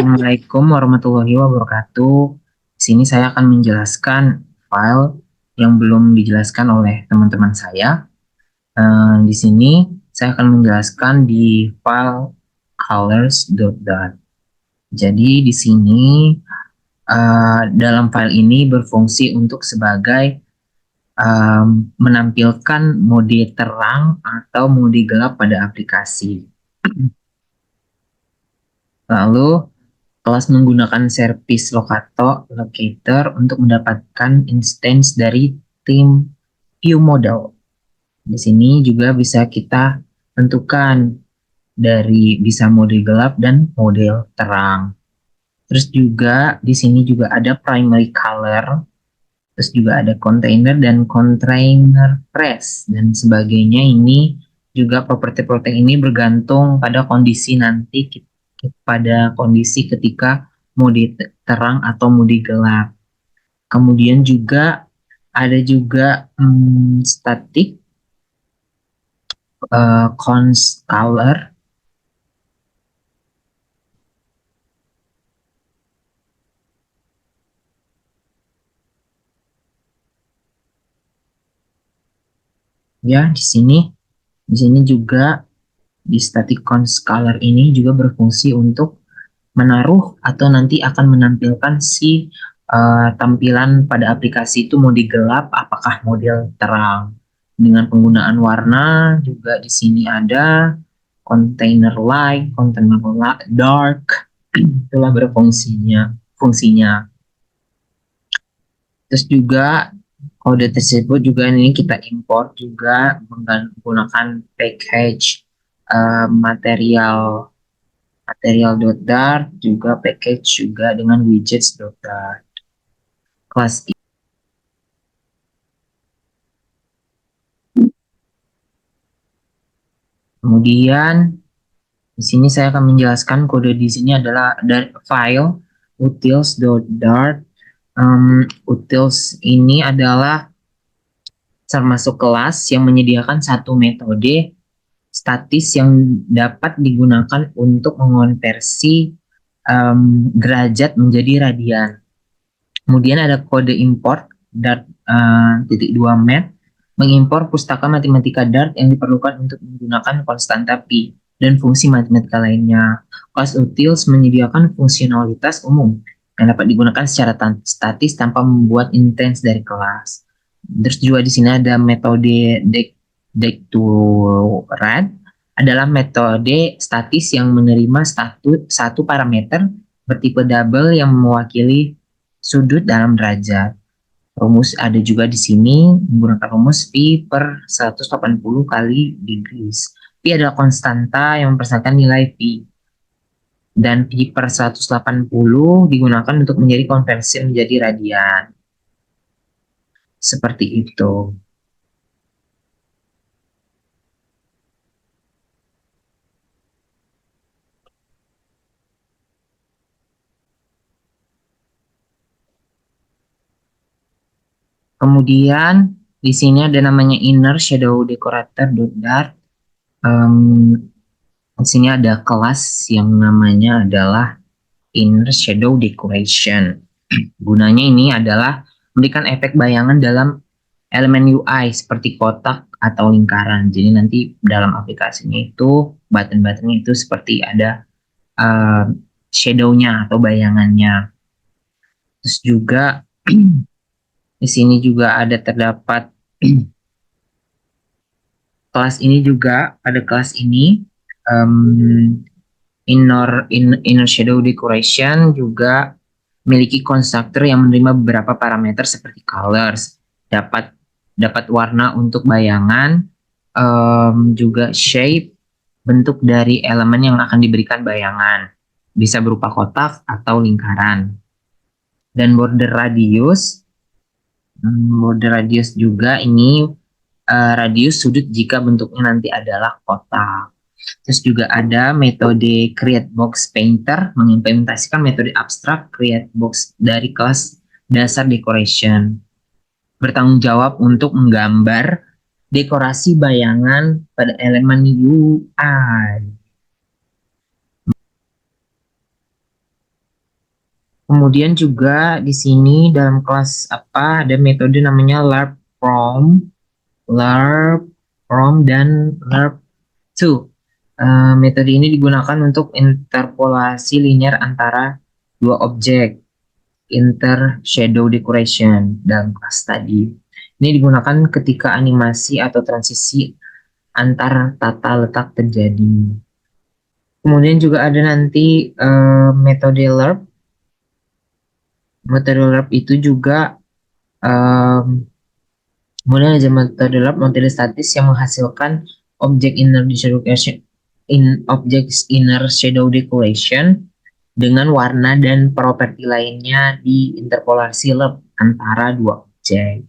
Assalamualaikum warahmatullahi wabarakatuh. Di sini saya akan menjelaskan file yang belum dijelaskan oleh teman-teman saya. Di sini saya akan menjelaskan di file colors.dart. Jadi di sini dalam file ini berfungsi untuk sebagai menampilkan mode terang atau mode gelap pada aplikasi. Lalu kelas menggunakan service locator untuk mendapatkan instance dari tim view model. Di sini juga bisa kita tentukan dari bisa mode gelap dan mode terang. Terus juga di sini juga ada primary color, terus juga ada container dan container press dan sebagainya. Ini juga properti-properti ini bergantung pada kondisi nanti pada kondisi ketika mode terang atau mode gelap. Kemudian juga ada juga static const color. Ya, di sini juga di static const color ini juga berfungsi untuk menaruh atau nanti akan menampilkan si tampilan pada aplikasi itu mode gelap apakah model terang. Dengan penggunaan warna juga di sini ada container light, container dark, itulah fungsinya. Terus juga kode tersebut juga ini kita import juga menggunakan package material material.dart juga package juga dengan widgets.dart. Kelas kemudian di sini saya akan menjelaskan kode di sini adalah dari file utils.dart. Utils ini adalah termasuk kelas yang menyediakan satu metode statis yang dapat digunakan untuk mengonversi derajat menjadi radian. Kemudian ada kode import dart titik 2 mat mengimpor pustaka matematika dart yang diperlukan untuk menggunakan konstanta pi dan fungsi matematika lainnya. Kelas utils menyediakan fungsionalitas umum yang dapat digunakan secara statis tanpa membuat intens dari kelas. Terus juga di sini ada metode deck to rad adalah metode statis yang menerima satu parameter bertipe double yang mewakili sudut dalam derajat. Rumus ada juga di sini menggunakan rumus pi per 180 kali degrees. Pi adalah konstanta yang mempersatakan nilai pi. Dan pi per 180 digunakan untuk menjadi konversi menjadi radian. Seperti itu. Kemudian di sini ada namanya inner shadow decorator.dart. Di sini ada kelas yang namanya adalah inner shadow decoration. Gunanya ini adalah memberikan efek bayangan dalam elemen UI seperti kotak atau lingkaran. Jadi nanti dalam aplikasinya itu button-buttonnya itu seperti ada uh, shadow-nya atau bayangannya. Terus juga di sini juga ada terdapat kelas ini juga pada kelas ini um, inner shadow decoration juga memiliki konstruktor yang menerima beberapa parameter seperti colors, dapat dapat warna untuk bayangan, juga shape, bentuk dari elemen yang akan diberikan bayangan, bisa berupa kotak atau lingkaran. Dan border radius juga ini radius sudut jika bentuknya nanti adalah kotak. Terus juga ada metode Create Box Painter mengimplementasikan metode abstrak Create Box dari kelas dasar decoration. Bertanggung jawab untuk menggambar dekorasi bayangan pada elemen UI. Kemudian juga di sini dalam kelas apa ada metode namanya LARP, dan LARP2. Metode ini digunakan untuk interpolasi linear antara dua objek, shadow decoration dalam kelas tadi. Ini digunakan ketika animasi atau transisi antar tata letak terjadi. Kemudian juga ada nanti metode LARP. Metode LARP itu juga kemudian ada metode LARP, metode statis yang menghasilkan objek inner shadow decoration dengan warna dan properti lainnya di interpolasi LARP antara dua objek.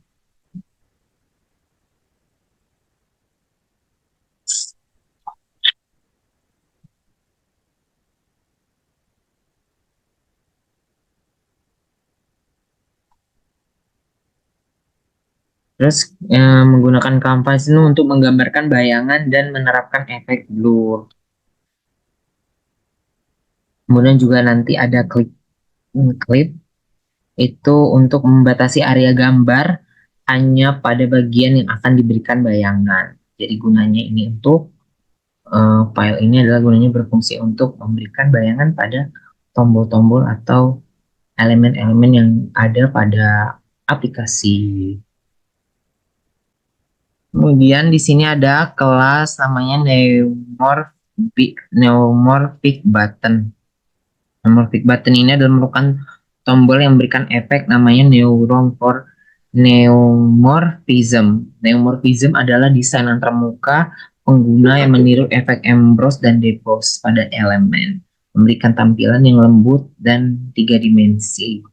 Terus menggunakan kanvas itu untuk menggambarkan bayangan dan menerapkan efek blur. Kemudian juga nanti ada clip itu untuk membatasi area gambar hanya pada bagian yang akan diberikan bayangan. Jadi gunanya ini untuk file ini adalah gunanya berfungsi untuk memberikan bayangan pada tombol-tombol atau elemen-elemen yang ada pada aplikasi. Kemudian di sini ada kelas namanya neuromorphic button. Neuromorphic button ini adalah merupakan tombol yang memberikan efek namanya neuromorphism. Neuromorphism adalah desain antarmuka pengguna yang meniru efek emboss dan deboss pada elemen, memberikan tampilan yang lembut dan tiga dimensi.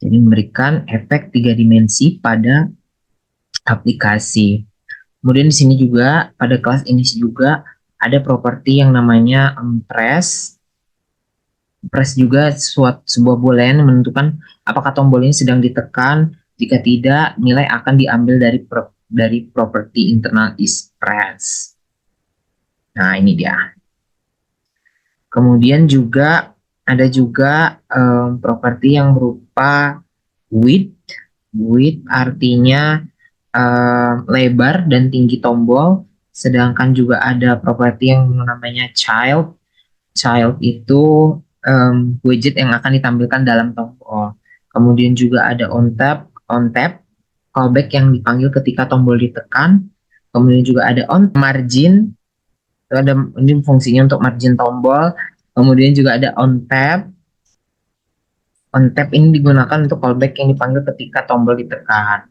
Jadi memberikan efek tiga dimensi pada aplikasi. Kemudian di sini juga pada kelas ini juga ada properti yang namanya press. Press juga sebuah boolean yang menentukan apakah tombol ini sedang ditekan. Jika tidak, nilai akan diambil dari properti internal is press. Nah, ini dia. Kemudian juga ada juga properti yang berupa width. Width artinya lebar dan tinggi tombol, sedangkan juga ada properti yang namanya child. Child itu widget yang akan ditampilkan dalam tombol. Kemudian juga ada on tap, callback yang dipanggil ketika tombol ditekan. Kemudian juga ada on margin, itu ada ini fungsinya untuk margin tombol. Kemudian juga ada on tap. On tap ini digunakan untuk callback yang dipanggil ketika tombol ditekan.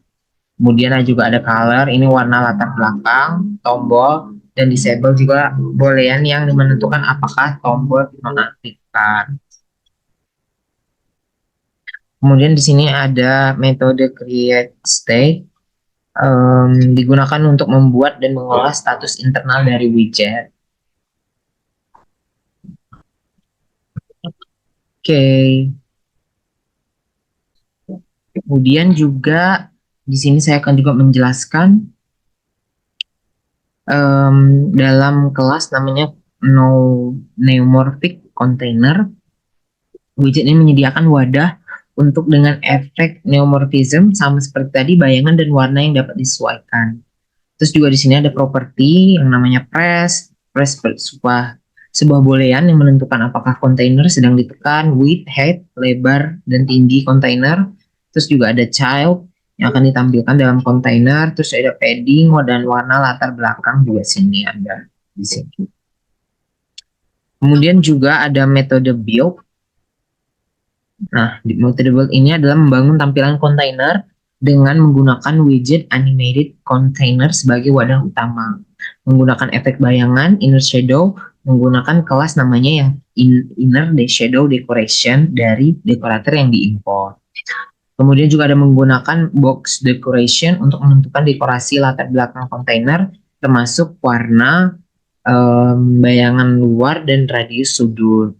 Kemudian juga ada color, ini warna latar belakang, tombol, dan disable juga boolean yang menentukan apakah tombol dinonaktifkan. Kemudian di sini ada metode create state, digunakan untuk membuat dan mengolah status internal dari widget. Oke. Kemudian juga di sini saya akan juga menjelaskan dalam kelas namanya neuromorphic container. Widget ini menyediakan wadah untuk dengan efek neuromorphism sama seperti tadi bayangan dan warna yang dapat disesuaikan. Terus juga di sini ada properti yang namanya press sebuah boolean yang menentukan apakah kontainer sedang ditekan, width, height, lebar, dan tinggi kontainer. Terus juga ada child yang akan ditampilkan dalam kontainer. Terus ada padding dan warna latar belakang juga sini ada di sini. Kemudian juga ada metode build. Nah, metode build ini adalah membangun tampilan kontainer dengan menggunakan widget animated container sebagai wadah utama. Menggunakan efek bayangan, inner shadow, menggunakan kelas namanya yang inner shadow decoration dari dekorator yang diimport. Kemudian juga ada menggunakan box decoration untuk menentukan dekorasi latar belakang kontainer, termasuk warna, bayangan luar, dan radius sudut.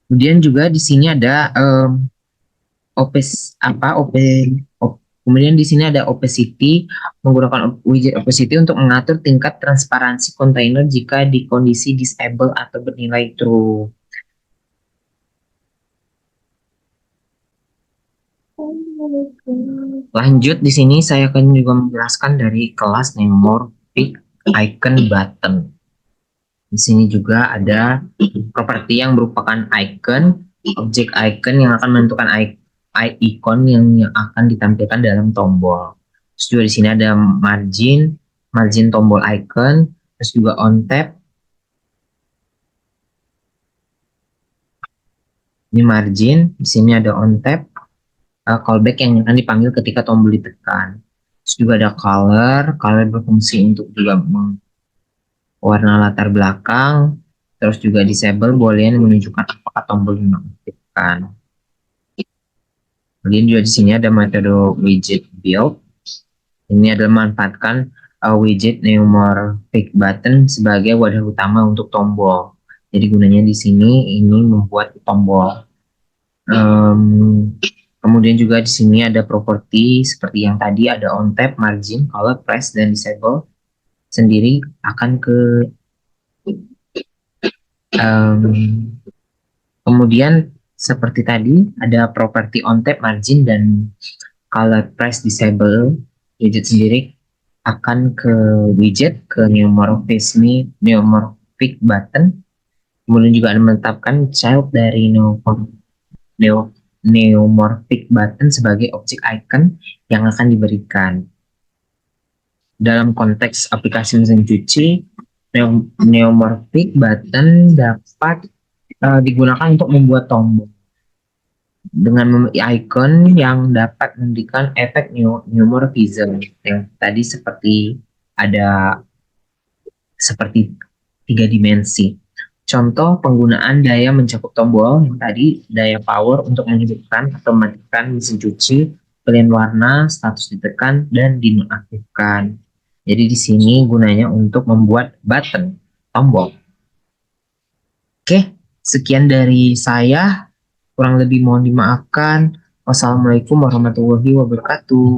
Kemudian juga di sini ada kemudian di sini ada opacity, menggunakan widget opacity untuk mengatur tingkat transparansi kontainer jika di kondisi disable atau bernilai true. Lanjut di sini saya akan juga menjelaskan dari kelas Neuromorphic Icon Button. Di sini juga ada properti yang merupakan icon, objek icon yang akan menentukan icon yang akan ditampilkan dalam tombol. Terus juga di sini ada margin tombol icon, terus juga on tap. Ini margin, di sini ada on tap, callback yang akan dipanggil ketika tombol ditekan. Terus juga ada color berfungsi untuk juga warna latar belakang, terus juga disable boleh menunjukkan apakah tombol dinonaktifkan. Kemudian juga di sini ada metode widget build. Ini adalah memanfaatkan widget neuromorphic button sebagai wadah utama untuk tombol. Jadi gunanya di sini ini membuat tombol. Kemudian juga di sini ada properti seperti yang tadi ada on tap, margin, color, press, dan disable sendiri akan ke kemudian seperti tadi ada properti on tap, margin, dan color, press, disable widget sendiri akan ke widget ke neuromorphic button. Kemudian juga ada menetapkan child dari neuromorphic button sebagai objek icon yang akan diberikan. Dalam konteks aplikasi mesin cuci, neuromorphic button dapat digunakan untuk membuat tombol dengan icon yang dapat memberikan efek neuromorphism yang tadi ada seperti 3 dimensi. Contoh penggunaan daya mencakup tombol yang tadi daya power untuk menghidupkan atau mematikan mesin cuci, pilihan warna, status ditekan dan dinonaktifkan. Jadi di sini gunanya untuk membuat button tombol. Oke, sekian dari saya. Kurang lebih mohon dimaafkan. Wassalamualaikum warahmatullahi wabarakatuh.